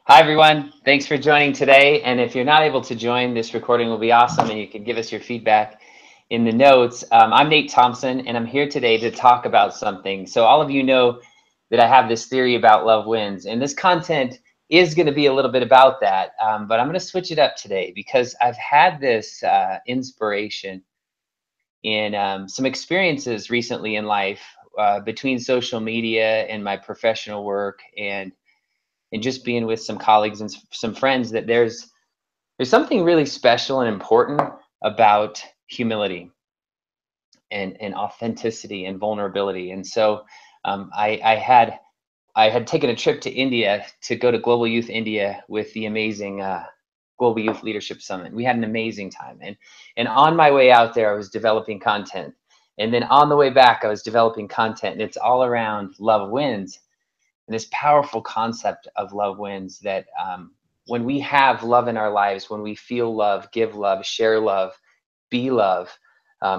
Hi, everyone. Thanks for joining today. And if you're not able to join, this recording will be awesome, and you can give us your feedback in the notes. I'm Nate Thompson, and I'm here today to talk about something. So all of you know that I have this theory about love wins, and this content is going to be a little bit about that. But I'm going to switch it up today because I've had this inspiration in some experiences recently in life between social media and my professional work and just being with some colleagues and some friends that there's something really special and important about humility and authenticity and vulnerability. And so I had taken a trip to India to go to Global Youth India with the amazing Global Youth Leadership Summit. We had an amazing time, and on my way out there, I was developing content, and then on the way back, I was developing content, and it's all around love wins. And this powerful concept of love wins that when we have love in our lives, when we feel love, give love, share love, be love,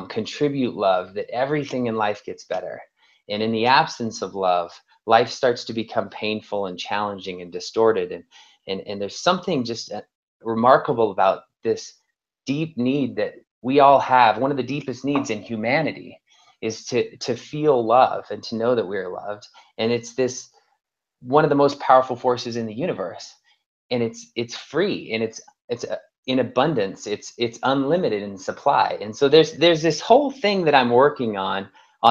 contribute love, that everything in life gets better. And in the absence of love, life starts to become painful and challenging and distorted. And there's something just remarkable about this deep need that we all have. One of the deepest needs in humanity is to feel love and to know that we're loved. And it's this one of the most powerful forces in the universe, and it's free, and it's in abundance, it's unlimited in supply. And so there's this whole thing that I'm working on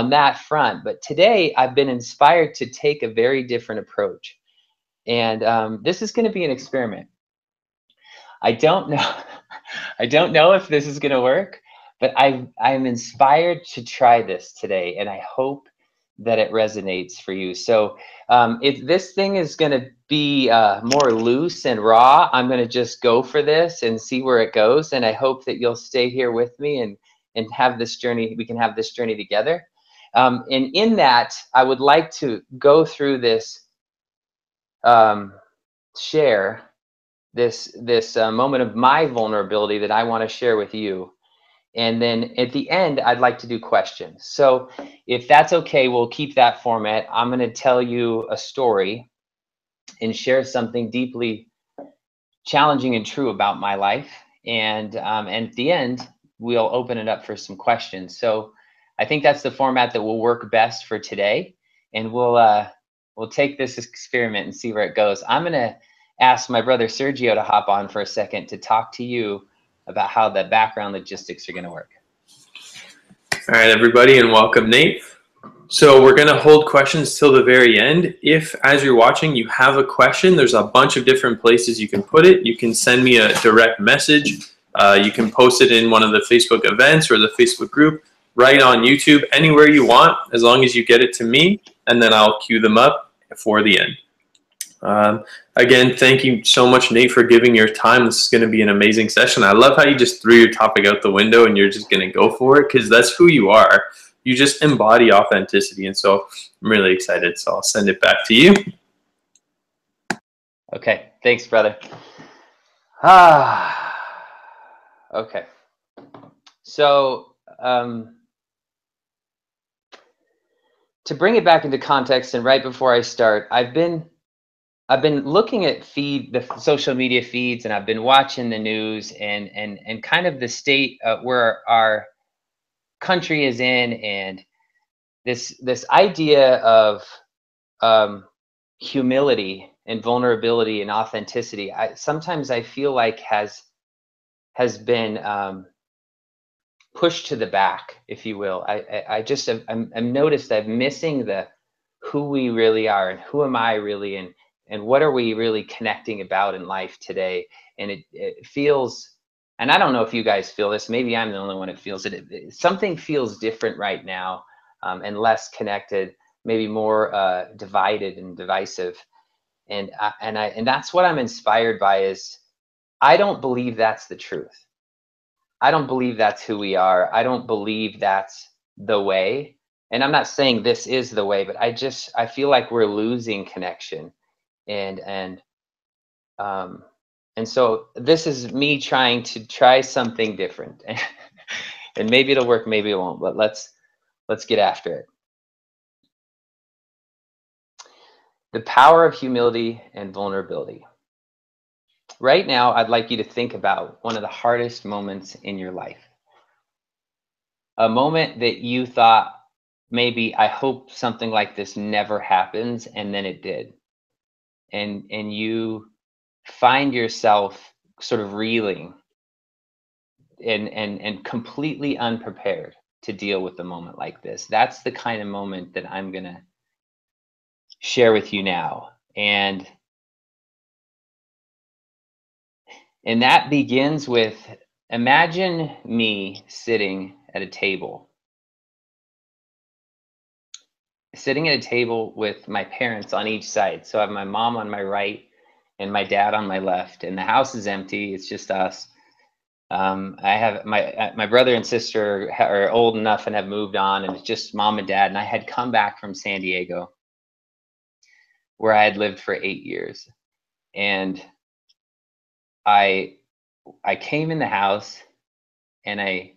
that front. But today I've been inspired to take a very different approach, and this is going to be an experiment. I don't know I don't know if this is going to work, but I'm inspired to try this today, and I hope that it resonates for you. So if this thing is going to be more loose and raw, I'm going to just go for this and see where it goes. And I hope that you'll stay here with me and have this journey. We can have this journey together. And in that, I would like to go through this, share this moment of my vulnerability that I want to share with you. And then at the end, I'd like to do questions. So if that's okay, we'll keep that format. I'm going to tell you a story and share something deeply challenging and true about my life. And at the end, we'll open it up for some questions. So I think that's the format that will work best for today. And we'll take this experiment and see where it goes. I'm going to ask my brother Sergio to hop on for a second to talk to you about how the background logistics are going to work. All right, everybody, and welcome, Nate. So we're going to hold questions till the very end. If, as you're watching, you have a question, there's a bunch of different places you can put it. You can send me a direct message. You can post it in one of the Facebook events or the Facebook group, right on YouTube, anywhere you want, as long as you get it to me, and then I'll queue them up for the end. Again, thank you so much, Nate, for giving your time. This is going to be an amazing session. I love how you just threw your topic out the window and you're just going to go for it, because that's who you are. You just embody authenticity. And so I'm really excited. So I'll send it back to you. Okay. Thanks, brother. Okay. So to bring it back into context, and right before I start, I've been looking at the social media feeds, and I've been watching the news and kind of the state where our country is in, and this idea of humility and vulnerability and authenticity. Sometimes I feel like has been pushed to the back, if you will. I'm noticed I'm missing the who we really are, and who am I really, and what are we really connecting about in life today. And it feels, and I don't know if you guys feel this, maybe I'm the only one that feels it, something feels different right now, and less connected, maybe more divided and divisive. And that's what I'm inspired by. Is I don't believe that's the truth. I don't believe that's who we are. I don't believe that's the way. And I'm not saying this is the way, but I feel like we're losing connection. And so this is me trying to try something different. And maybe it'll work, maybe it won't, but let's get after it. The power of humility and vulnerability. Right now, I'd like you to think about one of the hardest moments in your life. A moment that you thought, maybe I hope something like this never happens, and then it did. And you find yourself sort of reeling and completely unprepared to deal with a moment like this. That's the kind of moment that I'm gonna share with you now. And that begins with, imagine me sitting at a table with my parents on each side. So I have my mom on my right and my dad on my left, and the house is empty. It's just us. I have my brother and sister are old enough and have moved on, and it's just mom and dad. And I had come back from San Diego, where I had lived for 8 years, and I came in the house, and I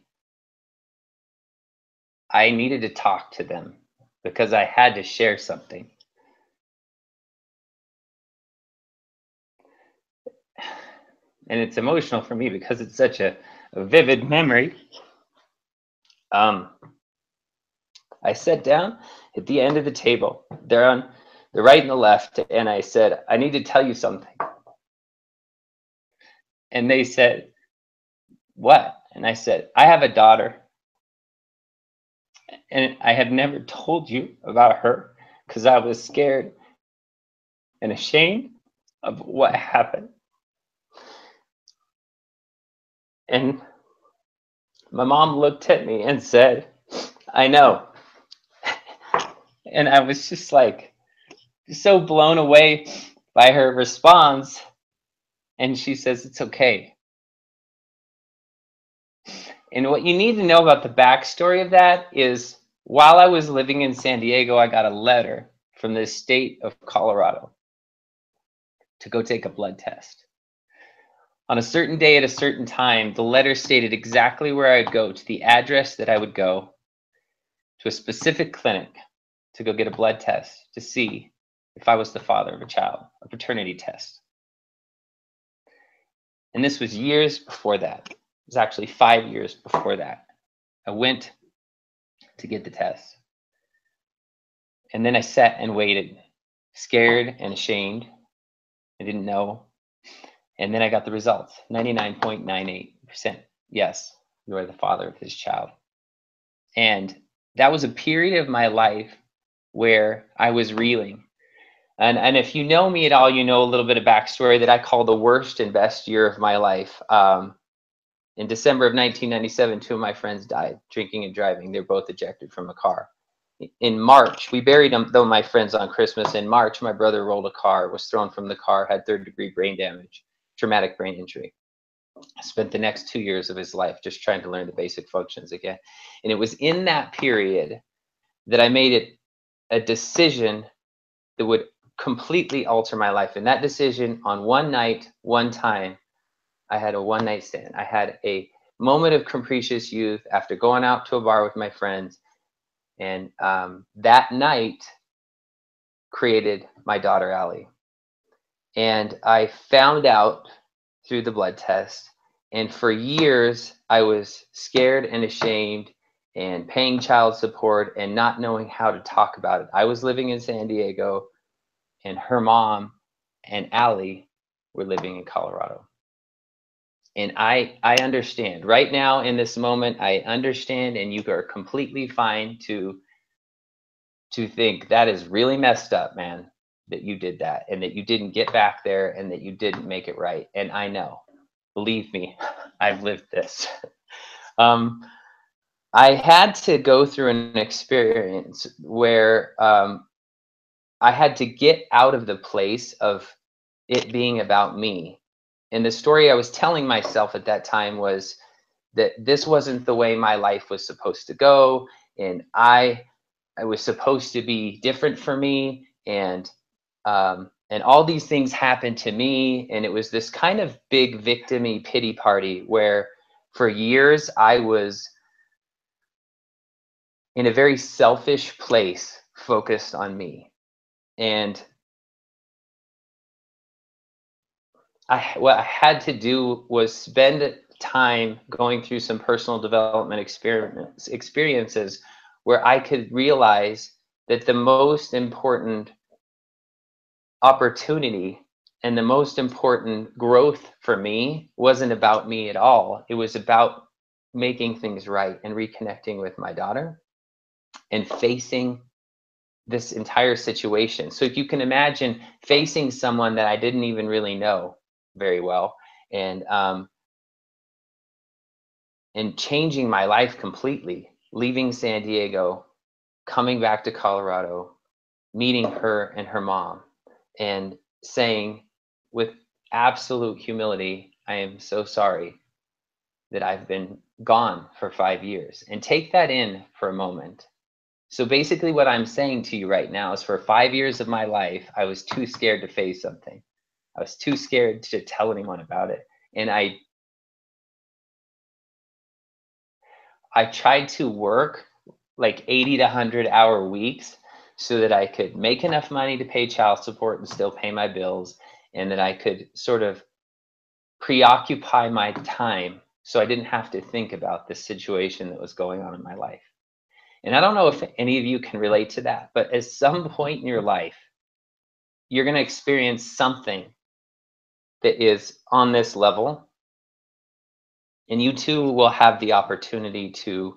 needed to talk to them because I had to share something. And it's emotional for me because it's such a vivid memory. I sat down at the end of the table. They're on the right and the left, and I said, I need to tell you something. And they said, what? And I said, I have a daughter, and I have never told you about her because I was scared and ashamed of what happened. And my mom looked at me and said, I know. And I was just like, so blown away by her response. And she says, it's okay. And what you need to know about the backstory of that is, while I was living in San Diego, I got a letter from the state of Colorado to go take a blood test. On a certain day at a certain time, the letter stated exactly where I'd go, to the address that I would go, to a specific clinic to go get a blood test to see if I was the father of a child, a paternity test. And this was years before that. It was actually 5 years before that. I went to get the test. And then I sat and waited, scared and ashamed. I didn't know. And then I got the results, 99.98%. Yes, you are the father of his child. And that was a period of my life where I was reeling. And if you know me at all, you know a little bit of backstory that I call the worst and best year of my life. In December of 1997, two of my friends died drinking and driving. They're both ejected from a car. In March, we buried them, though, my friends, on Christmas. In March, my brother rolled a car, was thrown from the car, had third-degree brain damage, traumatic brain injury. I spent the next 2 years of his life just trying to learn the basic functions again. And it was in that period that I made it a decision that would completely alter my life. And that decision, on one night, one time, I had a one-night stand. I had a moment of capricious youth after going out to a bar with my friends. And that night created my daughter, Allie. And I found out through the blood test. And for years, I was scared and ashamed and paying child support and not knowing how to talk about it. I was living in San Diego, and her mom and Allie were living in Colorado. And I understand right now in this moment, I understand, and you are completely fine to think that is really messed up, man, that you did that and that you didn't get back there and that you didn't make it right. And I know, believe me, I've lived this. I had to go through an experience where I had to get out of the place of it being about me. And the story I was telling myself at that time was that this wasn't the way my life was supposed to go, and I was supposed to be different for me, and all these things happened to me, and it was this kind of big victim-y pity party where for years I was in a very selfish place, focused on me. And what I had to do was spend time going through some personal development experiences where I could realize that the most important opportunity and the most important growth for me wasn't about me at all. It was about making things right and reconnecting with my daughter and facing this entire situation. So if you can imagine facing someone that I didn't even really know very well, and changing my life completely, leaving San Diego, coming back to Colorado, meeting her and her mom, and saying with absolute humility, I am so sorry that I've been gone for 5 years. And take that in for a moment. So basically what I'm saying to you right now is for 5 years of my life, I was too scared to face something. I was too scared to tell anyone about it. And I tried to work like 80 to 100-hour weeks so that I could make enough money to pay child support and still pay my bills, and that I could sort of preoccupy my time so I didn't have to think about this situation that was going on in my life. And I don't know if any of you can relate to that, but at some point in your life, you're going to experience something that is on this level, and you too will have the opportunity to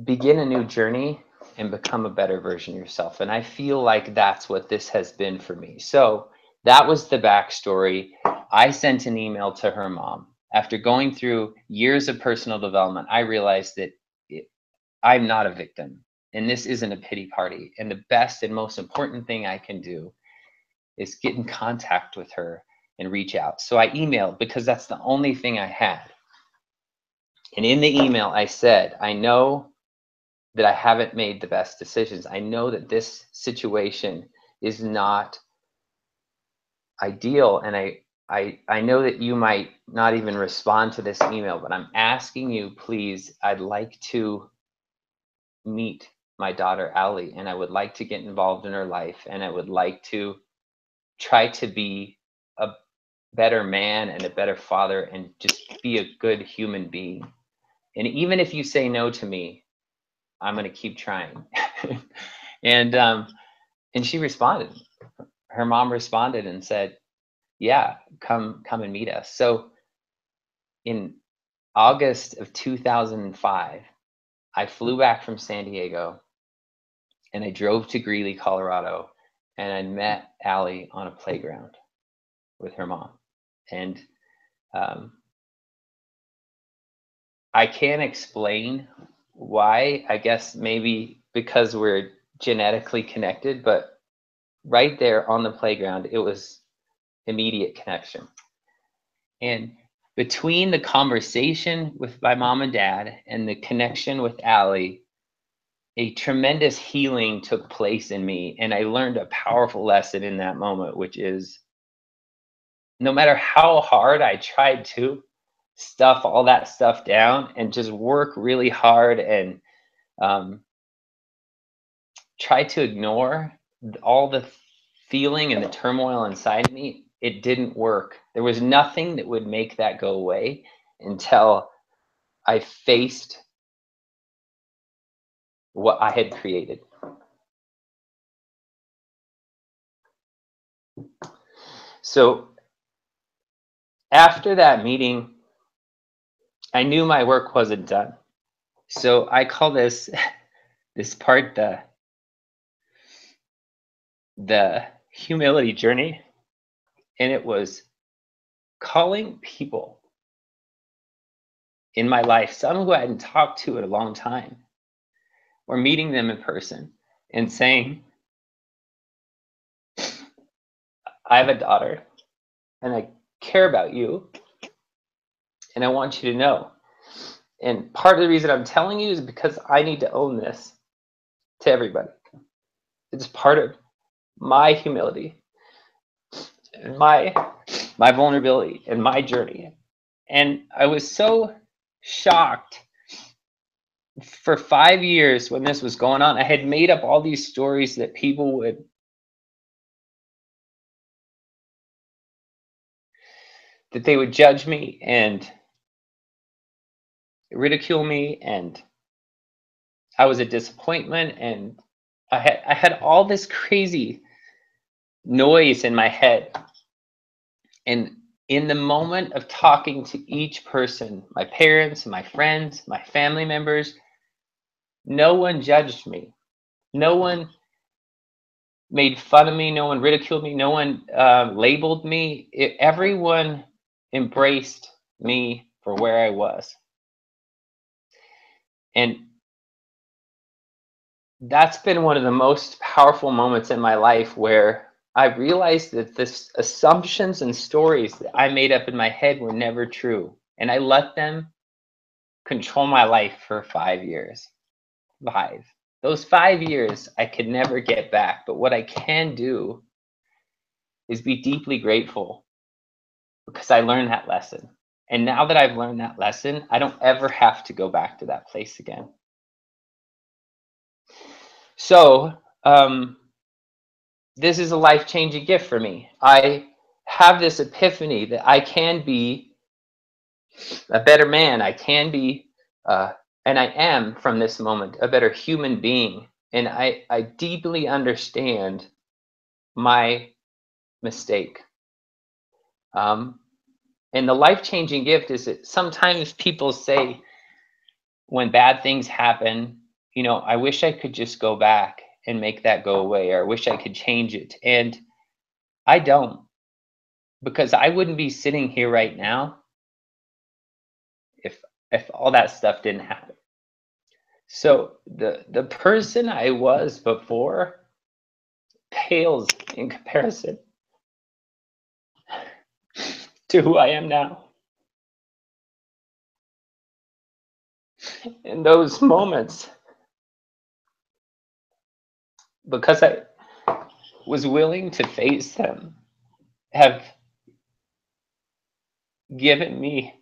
begin a new journey and become a better version of yourself. And I feel like that's what this has been for me. So that was the backstory. I sent an email to her mom. After going through years of personal development, I realized that I'm not a victim, and this isn't a pity party. And the best and most important thing I can do is get in contact with her and reach out. So I emailed because that's the only thing I had. And in the email, I said, I know that I haven't made the best decisions. I know that this situation is not ideal, and I know that you might not even respond to this email, but I'm asking you, please, I'd like to meet my daughter, Allie, and I would like to get involved in her life, and I would like to try to be a better man and a better father and just be a good human being. And even if you say no to me, I'm going to keep trying. And she responded. Her mom responded and said, yeah, come and meet us. So in August of 2005, I flew back from San Diego and I drove to Greeley, Colorado, and I met Allie on a playground with her mom. And I can't explain why. I guess maybe because we're genetically connected, but right there on the playground, it was immediate connection. And between the conversation with my mom and dad and the connection with Allie, a tremendous healing took place in me. And I learned a powerful lesson in that moment, which is no matter how hard I tried to stuff all that stuff down and just work really hard and try to ignore all the feeling and the turmoil inside of me, it didn't work. There was nothing that would make that go away until I faced what I had created. So after that meeting, I knew my work wasn't done. So I call this part the humility journey. And it was calling people in my life, some who I hadn't talked to in a long time, or meeting them in person and saying, I have a daughter and I care about you and I want you to know. And part of the reason I'm telling you is because I need to own this to everybody. It's part of my humility and my vulnerability and my journey. And I was so shocked. For 5 years when this was going on, I had made up all these stories that people would that they would judge me and ridicule me, and I was a disappointment, and I had all this crazy noise in my head. And in the moment of talking to each person, my parents, my friends, my family members, no one judged me. No one made fun of me. No one ridiculed me. No one labeled me. Everyone embraced me for where I was. And that's been one of the most powerful moments in my life, where I realized that this assumptions and stories that I made up in my head were never true. And I let them control my life for 5 years. 5. Those 5 years I could never get back. But what I can do is be deeply grateful, because I learned that lesson. And now that I've learned that lesson, I don't ever have to go back to that place again. So, this is a life-changing gift for me. I have this epiphany that I can be a better man. I can be, and I am from this moment, a better human being. And I deeply understand my mistake. And the life-changing gift is that sometimes people say, when bad things happen, you know, I wish I could just go back and make that go away, or I wish I could change it. And I don't, because I wouldn't be sitting here right now if all that stuff didn't happen. So the person I was before pales in comparison to who I am now. In those moments, because I was willing to face them, have given me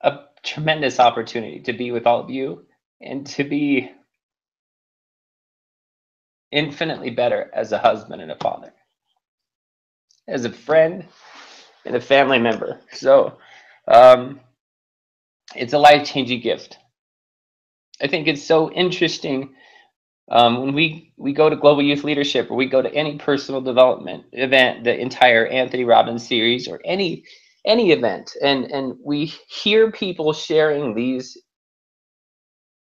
a tremendous opportunity to be with all of you and to be infinitely better as a husband and a father, as a friend and a family member. So it's a life-changing gift. I think it's so interesting when we go to Global Youth Leadership, or we go to any personal development event, the entire Anthony Robbins series, or any event, and we hear people sharing these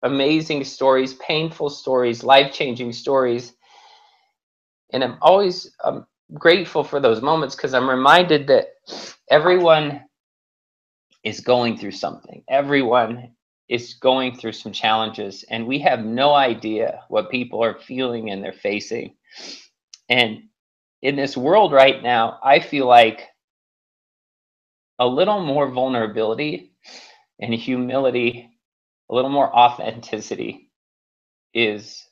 amazing stories, painful stories, life-changing stories. And I'm always grateful for those moments, because I'm reminded that everyone is going through something. Everyone is going through some challenges, and we have no idea what people are feeling and they're facing. And in this world right now, I feel like a little more vulnerability and humility, a little more authenticity is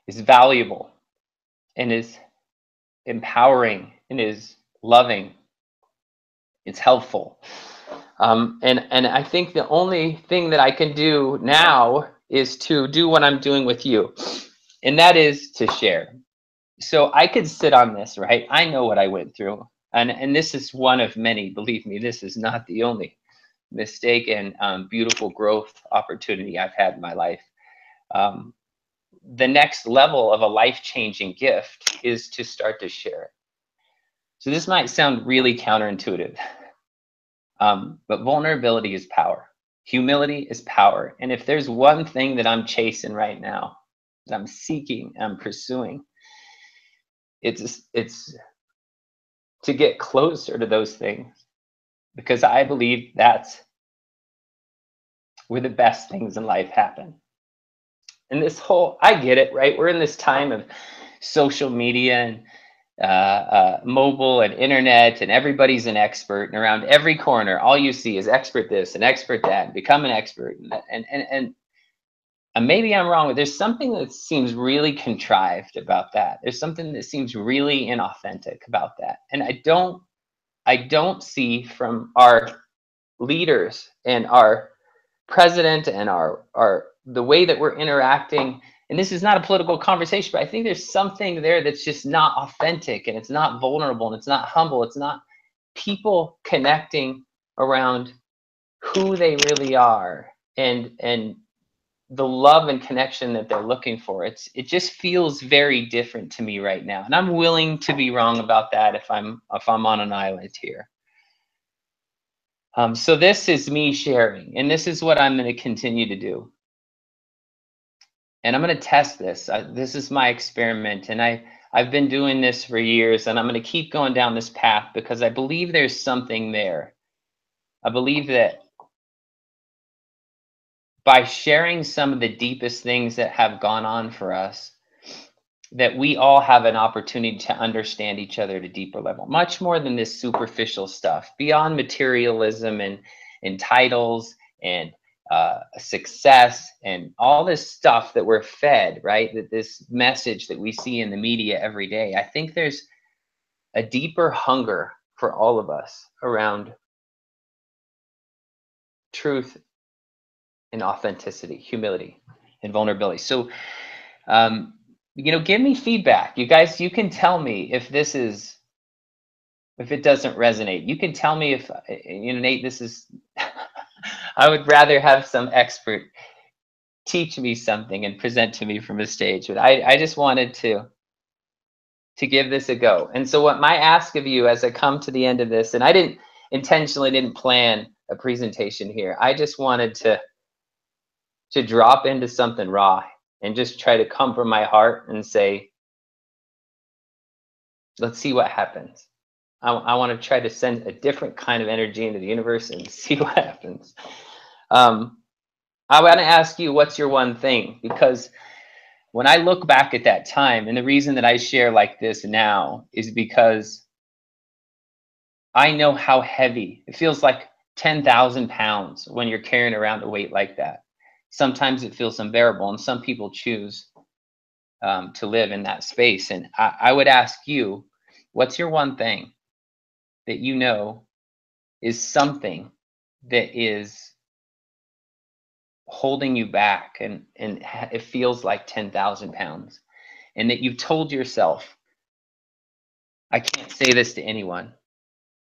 valuable, and is empowering, and is loving. It's helpful. And I think the only thing that I can do now is to do what I'm doing with you, and that is to share. So I could sit on this, right? I know what I went through, and this is one of many. Believe me, this is not the only mistake and beautiful growth opportunity I've had in my life. The next level of a life-changing gift is to start to share it. So this might sound really counterintuitive, but vulnerability is power. Humility is power. And if there's one thing that I'm chasing right now, that I'm seeking, I'm pursuing, it's to get closer to those things, because I believe that's where the best things in life happen. And this whole, I get it, right? We're in this time of social media and mobile and internet, and everybody's an expert, and around every corner, all you see is expert this and expert that, and become an expert. And maybe I'm wrong, but there's something that seems really contrived about that. There's something that seems really inauthentic about that. And I don't see from our leaders and our president and our the way that we're interacting and this is not a political conversation, but I think there's something there that's just not authentic, and it's not vulnerable, and it's not humble. It's not people connecting around who they really are, and the love and connection that they're looking for. It just feels very different to me right now, and I'm willing to be wrong about that if I'm on an island here. So this is me sharing, and this is what I'm going to continue to do. And I'm going to test this. This is my experiment, and I've been doing this for years, and I'm going to keep going down this path because I believe there's something there. I believe that by sharing some of the deepest things that have gone on for us, that we all have an opportunity to understand each other at a deeper level, much more than this superficial stuff, beyond materialism and titles and success and all this stuff that we're fed, right? That this message that we see in the media every day. I think there's a deeper hunger for all of us around truth and authenticity, humility and vulnerability. So, you know, give me feedback. You guys, you can tell me if this is, if it doesn't resonate. You can tell me if, you know, Nate, this is, I would rather have some expert teach me something and present to me from a stage, but I just wanted to give this a go. And so what my ask of you as I come to the end of this, and I intentionally didn't plan a presentation here. I just wanted to drop into something raw and just try to come from my heart and say, let's see what happens. I want to try to send a different kind of energy into the universe and see what happens. I want to ask you, what's your one thing? Because when I look back at that time, and the reason that I share like this now is because I know how heavy it feels, like 10,000 pounds when you're carrying around a weight like that. Sometimes it feels unbearable, and some people choose to live in that space. And I would ask you, what's your one thing that you know is something that is holding you back, and it feels like 10,000 pounds, and that you've told yourself, I can't say this to anyone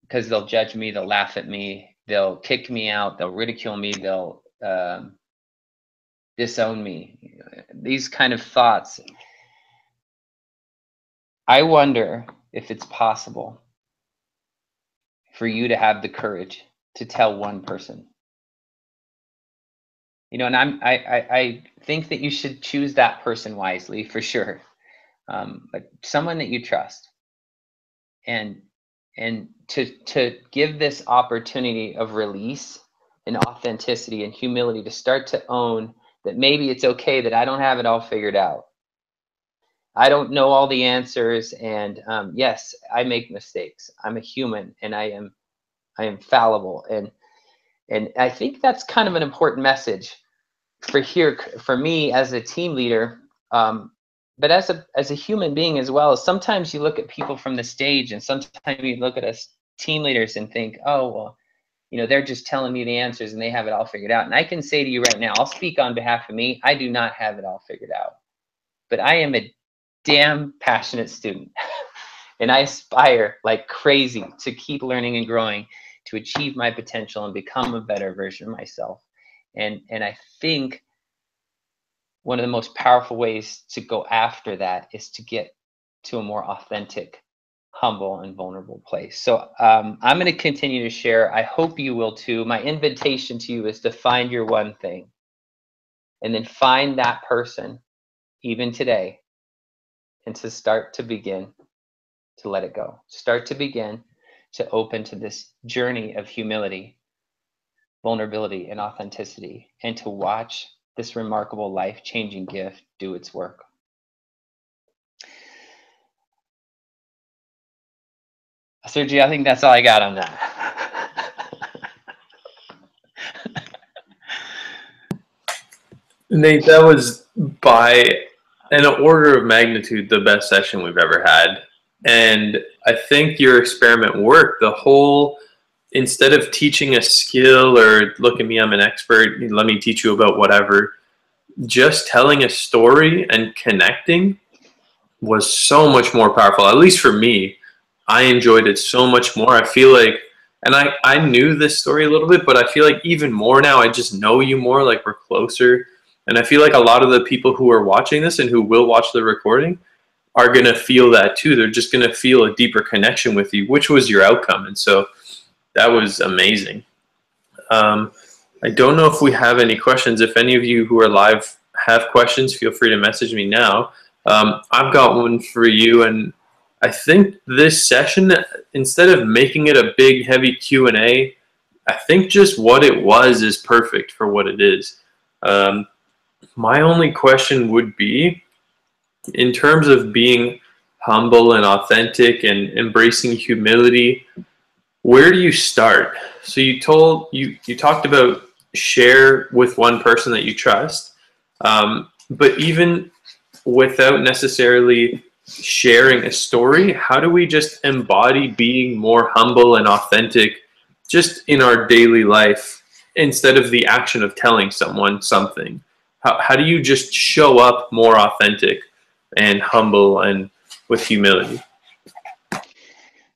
because they'll judge me, they'll laugh at me, they'll kick me out, they'll ridicule me, they'll disown me. These kind of thoughts. I wonder if it's possible for you to have the courage to tell one person. You know, and I think that you should choose that person wisely, for sure. But someone that you trust, and to give this opportunity of release and authenticity and humility, to start to own that maybe it's okay that I don't have it all figured out. I don't know all the answers, and yes, I make mistakes. I'm a human, and I am fallible, and I think that's kind of an important message for me as a team leader, but as a human being as well. Sometimes you look at people from the stage, and sometimes you look at us team leaders and think, oh, well, you know, they're just telling me the answers and they have it all figured out. And I can say to you right now, I'll speak on behalf of me, I do not have it all figured out, but I am a damn passionate student. And I aspire like crazy to keep learning and growing, to achieve my potential and become a better version of myself. And I think one of the most powerful ways to go after that is to get to a more authentic, humble, and vulnerable place. So I'm going to continue to share. I hope you will too. My invitation to you is to find your one thing, and then find that person even today, and to start to begin to let it go. Start to begin to open to this journey of humility, vulnerability, and authenticity, and to watch this remarkable life-changing gift do its work. Sergio, I think that's all I got on that. Nate, that was by an order of magnitude the best session we've ever had. And I think your experiment worked. The whole, instead of teaching a skill or look at me, I'm an expert, let me teach you about whatever, just telling a story and connecting was so much more powerful. At least for me, I enjoyed it so much more. I feel like, and I knew this story a little bit, but I feel like even more now, I just know you more, like we're closer. And I feel like a lot of the people who are watching this and who will watch the recording are going to feel that too. They're just going to feel a deeper connection with you, which was your outcome. And so that was amazing. I don't know if we have any questions. If any of you who are live have questions, feel free to message me now. I've got one for you, and I think this session, instead of making it a big, heavy Q&A, I think just what it was is perfect for what it is. My only question would be, in terms of being humble and authentic and embracing humility, where do you start? So you talked about share with one person that you trust, but even without necessarily sharing a story, how do we just embody being more humble and authentic just in our daily life instead of the action of telling someone something? How do you just show up more authentic and humble and with humility?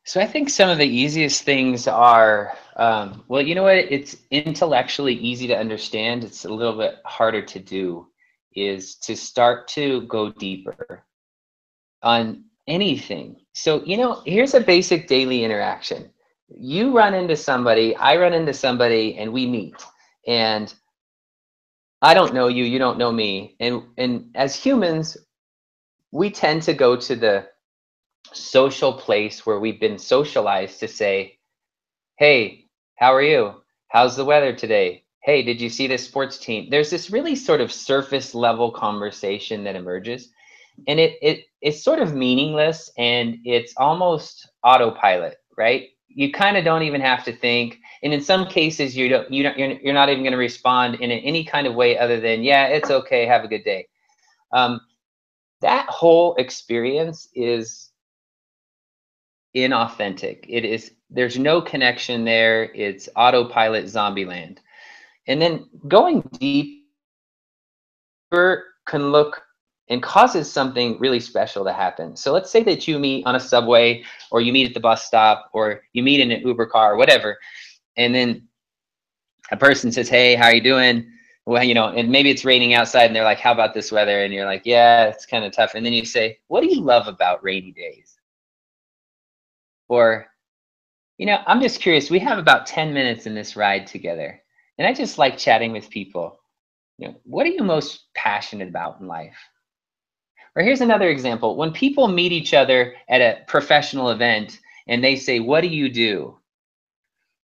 So I think some of the easiest things are, well, you know what? It's intellectually easy to understand. It's a little bit harder to do, is to start to go deeper on anything. So, here's a basic daily interaction. You run into somebody, I run into somebody, and we meet. And I don't know you, you don't know me. And as humans, we tend to go to the social place where we've been socialized to say, hey, how are you? How's the weather today? Hey, did you see this sports team? There's this really sort of surface level conversation that emerges, and it's sort of meaningless, and it's almost autopilot, right? You kind of don't even have to think, and in some cases you're not even going to respond in any kind of way other than, yeah, it's okay, have a good day. That whole experience is inauthentic. There's no connection there. It's autopilot zombie land. And then going deeper can look and causes something really special to happen. So let's say that you meet on a subway, or you meet at the bus stop, or you meet in an Uber car, or whatever. And then a person says, hey, how are you doing? Well, and maybe it's raining outside, and they're like, how about this weather? And you're like, yeah, it's kind of tough. And then you say, what do you love about rainy days? Or, I'm just curious, we have about 10 minutes in this ride together, and I just like chatting with people. What are you most passionate about in life? Or here's another example. When people meet each other at a professional event and they say, what do you do?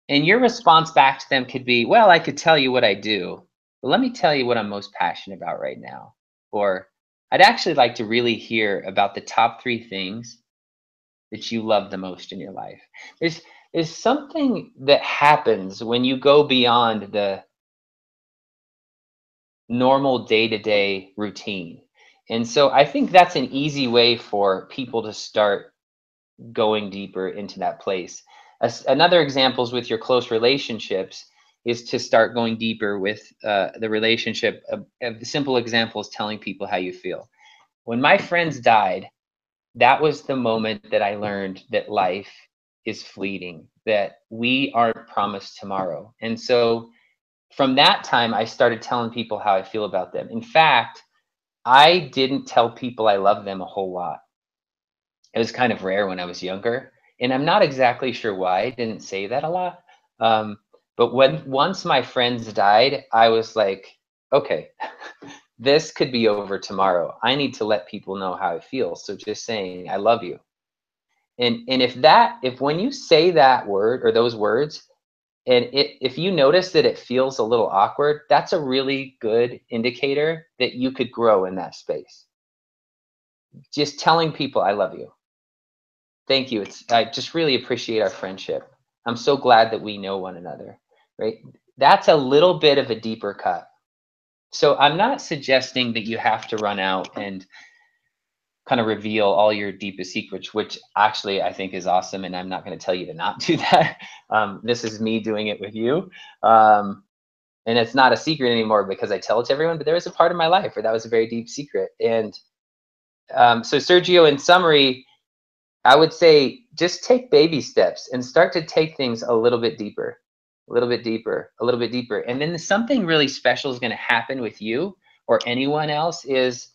And your response back to them could be, well, I could tell you what I do, but let me tell you what I'm most passionate about right now. Or I'd actually like to really hear about the top 3 things that you love the most in your life. There's something that happens when you go beyond the normal day-to-day routine. And so I think that's an easy way for people to start going deeper into that place. Another example is with your close relationships, is to start going deeper with the relationship. The simple example is telling people how you feel. When my friends died, that was the moment that I learned that life is fleeting, that we aren't promised tomorrow. And so from that time, I started telling people how I feel about them. In fact, I didn't tell people I love them a whole lot. It was kind of rare when I was younger. And I'm not exactly sure why I didn't say that a lot. But once my friends died, I was like, okay, this could be over tomorrow. I need to let people know how I feel. So just saying, I love you. And if when you say that word or those words, and if you notice that it feels a little awkward, that's a really good indicator that you could grow in that space. Just telling people I love you. Thank you. I just really appreciate our friendship. I'm so glad that we know one another, right? That's a little bit of a deeper cut. So I'm not suggesting that you have to run out and kind of reveal all your deepest secrets, which actually I think is awesome. And I'm not going to tell you to not do that. This is me doing it with you. And it's not a secret anymore because I tell it to everyone, but there was a part of my life where that was a very deep secret. And so Sergio, in summary, I would say just take baby steps and start to take things a little bit deeper, a little bit deeper, a little bit deeper. And then something really special is going to happen with you or anyone else is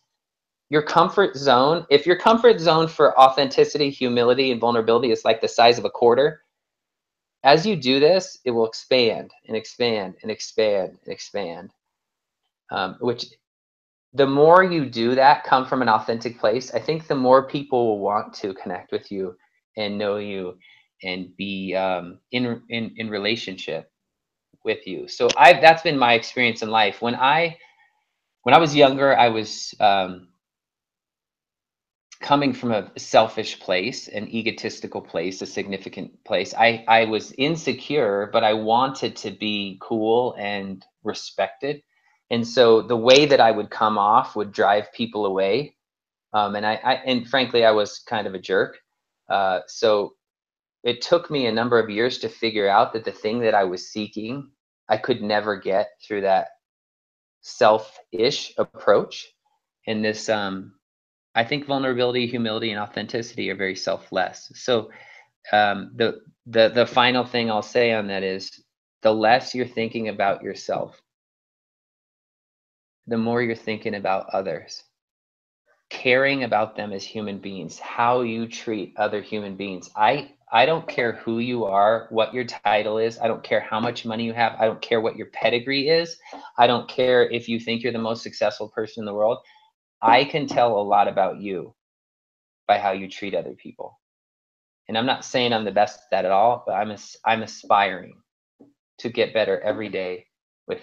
your comfort zone. If your comfort zone for authenticity, humility, and vulnerability is like the size of a quarter, as you do this, it will expand and expand and expand and expand, which the more you do that, come from an authentic place, I think the more people will want to connect with you and know you and be in relationship with you. So that's been my experience in life. When I was younger, I was coming from a selfish place, an egotistical place, a significant place. I was insecure, but I wanted to be cool and respected. And so the way that I would come off would drive people away. And frankly, I was kind of a jerk. So it took me a number of years to figure out that the thing that I was seeking, I could never get through that selfish approach. And this, I think vulnerability, humility, and authenticity are very selfless. So the final thing I'll say on that is the less you're thinking about yourself, the more you're thinking about others, caring about them as human beings, how you treat other human beings. I don't care who you are, what your title is. I don't care how much money you have. I don't care what your pedigree is. I don't care if you think you're the most successful person in the world. I can tell a lot about you by how you treat other people. And I'm not saying I'm the best at that at all, but I'm aspiring to get better every day with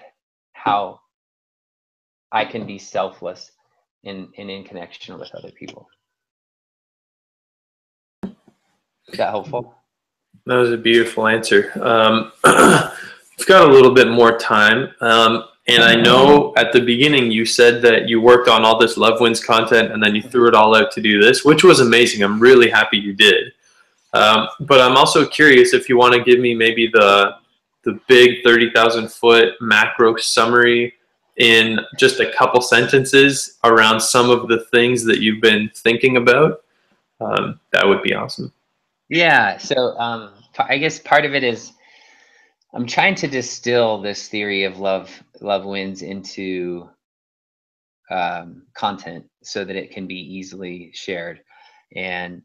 how I can be selfless and in connection with other people. Is that helpful? That was a beautiful answer. We've got a little bit more time. And I know at the beginning you said that you worked on all this Love Wins content and then you threw it all out to do this, which was amazing. I'm really happy you did. But I'm also curious if you want to give me maybe the big 30,000 foot macro summary in just a couple sentences around some of the things that you've been thinking about. That would be awesome. Yeah. So I guess part of it is I'm trying to distill this theory of love wins into content so that it can be easily shared. And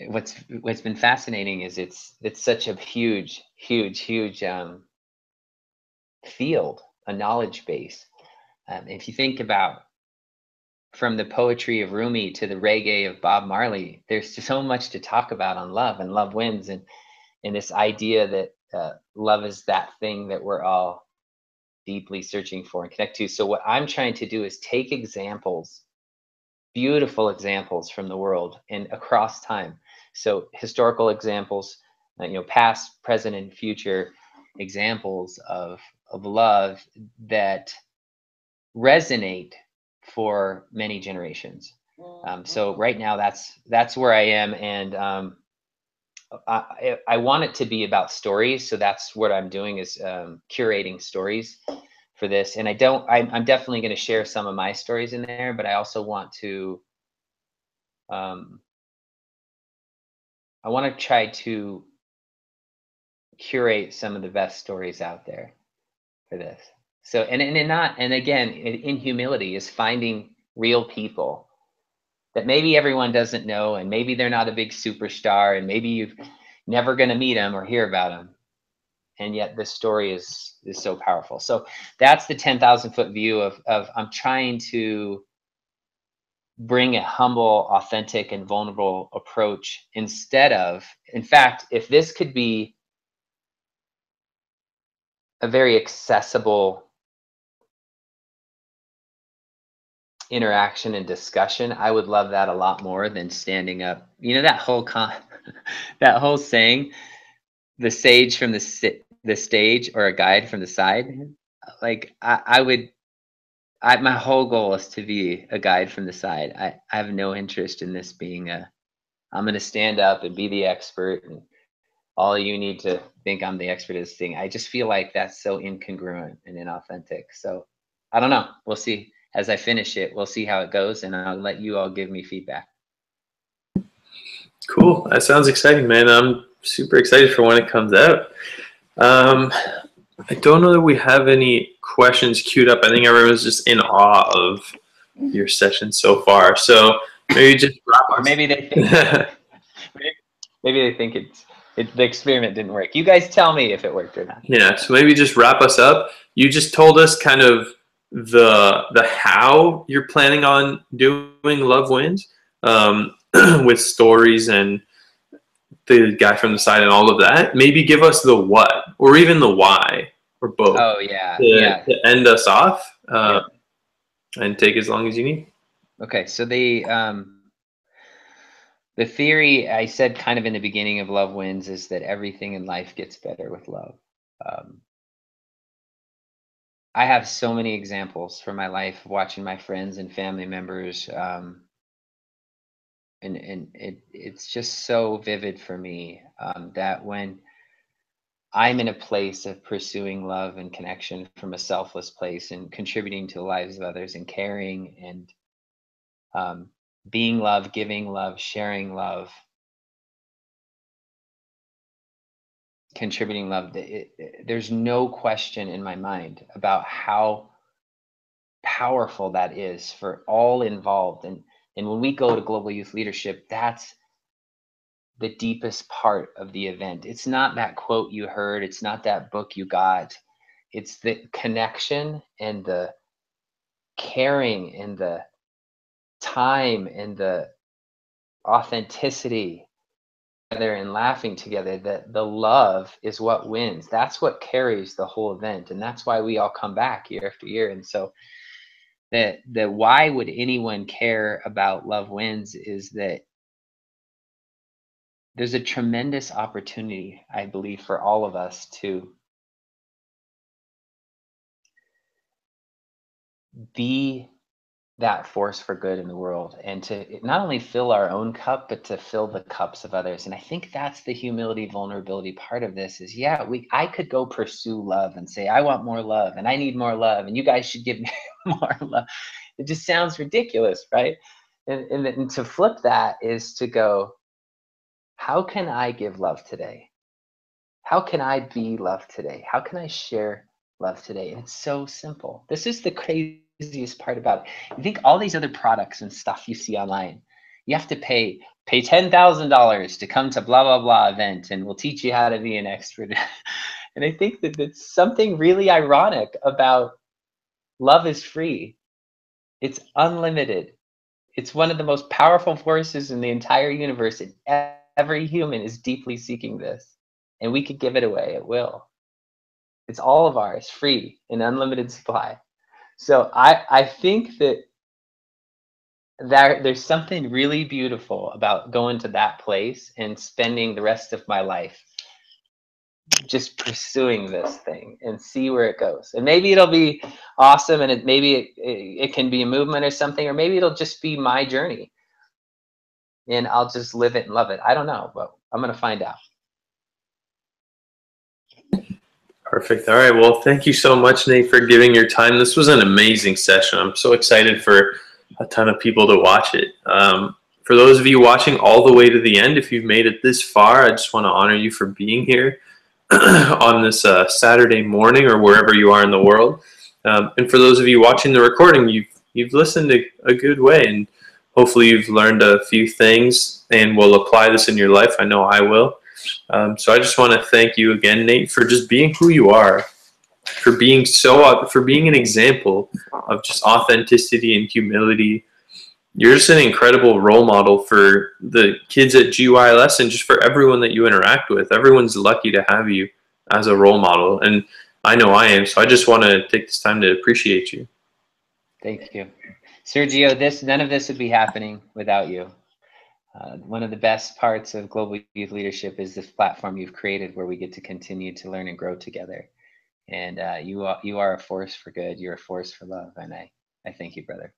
what's been fascinating is it's such a huge field, a knowledge base. If you think about from the poetry of Rumi to the reggae of Bob Marley, there's just so much to talk about on love and love wins, and this idea that love is that thing that we're all deeply searching for and connect to. So what I'm trying to do is take examples, beautiful examples from the world and across time. So historical examples, past, present, and future examples of love that resonate for many generations. So right now that's where I am, and I want it to be about stories. So that's what I'm doing is curating stories for this. And I'm definitely going to share some of my stories in there, but I also want to, I want to try to curate some of the best stories out there for this. So, and again, in humility is finding real people that maybe everyone doesn't know, and maybe they're not a big superstar, and maybe you've never going to meet them or hear about them. And yet this story is so powerful. So that's the 10,000 foot view of I'm trying to bring a humble, authentic, and vulnerable approach instead of, in fact, if this could be a very accessible interaction and discussion, I would love that a lot more than standing up. That whole that whole saying, the sage from the stage or a guide from the side. Like my whole goal is to be a guide from the side. I have no interest in this being I'm going to stand up and be the expert and all you need to think I'm the expert is thing. I just feel like that's so incongruent and inauthentic. So I don't know. We'll see as I finish it. We'll see how it goes, and I'll let you all give me feedback. Cool. That sounds exciting, man. I'm super excited for when it comes out. I don't know that we have any questions queued up. I think everyone's just in awe of your session so far. So maybe just wrap Or maybe they think maybe they think the experiment didn't work. You guys tell me if it worked or not. Yeah, so maybe just wrap us up. You just told us kind of the how you're planning on doing Love Wins, with stories and the guy from the side and all of that. Maybe give us the what, or even the why, or both. Oh yeah, to end us off, Yep. and take as long as you need. Okay, so the theory I said kind of in the beginning of Love Wins is that everything in life gets better with love. I have so many examples from my life watching my friends and family members, and it's just so vivid for me, that when I'm in a place of pursuing love and connection from a selfless place and contributing to the lives of others and caring and being love, giving love, sharing love, contributing love, there's no question in my mind about how powerful that is for all involved. And when we go to Global Youth Leadership, that's the deepest part of the event. It's not that quote you heard, it's not that book you got. It's the connection and the caring and the time and the authenticity together and laughing together. That the love is what wins. That's what carries the whole event, and that's why we all come back year after year. And so the why would anyone care about Love Wins is that there's a tremendous opportunity, I believe, for all of us to be that force for good in the world, and to not only fill our own cup, but to fill the cups of others. And I think that's the humility, vulnerability part of this is, yeah, I could go pursue love and say, I want more love and I need more love and you guys should give me more love. It just sounds ridiculous, right? And to flip that is to go, how can I give love today? How can I be love today? How can I share love today? And it's so simple. This is the craziest part about it. You think all these other products and stuff you see online, you have to pay $10,000 to come to blah, blah, blah event, and we'll teach you how to be an expert. And I think that it's something really ironic about love is free. It's unlimited. It's one of the most powerful forces in the entire universe, and every human is deeply seeking this. And we could give it away at will. It's all of ours, free, in unlimited supply. So I think that there's something really beautiful about going to that place and spending the rest of my life just pursuing this thing and see where it goes. And maybe it'll be awesome, and maybe it can be a movement or something, or maybe it'll just be my journey and I'll just live it and love it. I don't know, but I'm going to find out. Perfect. All right. Well, thank you so much, Nate, for giving your time. This was an amazing session. I'm so excited for a ton of people to watch it. For those of you watching all the way to the end, if you've made it this far, I just want to honor you for being here on this Saturday morning or wherever you are in the world. And for those of you watching the recording, you've listened a good way, and hopefully you've learned a few things and will apply this in your life. I know I will. So I just want to thank you again, Nate, for just being who you are, for being an example of just authenticity and humility. You're just an incredible role model for the kids at GYLS and just for everyone that you interact with. Everyone's lucky to have you as a role model, and I know I am. So I just want to take this time to appreciate you. Thank you, Sergio. None of this would be happening without you. One of the best parts of Global Youth Leadership is this platform you've created where we get to continue to learn and grow together. And you are a force for good. You're a force for love. And I thank you, brother.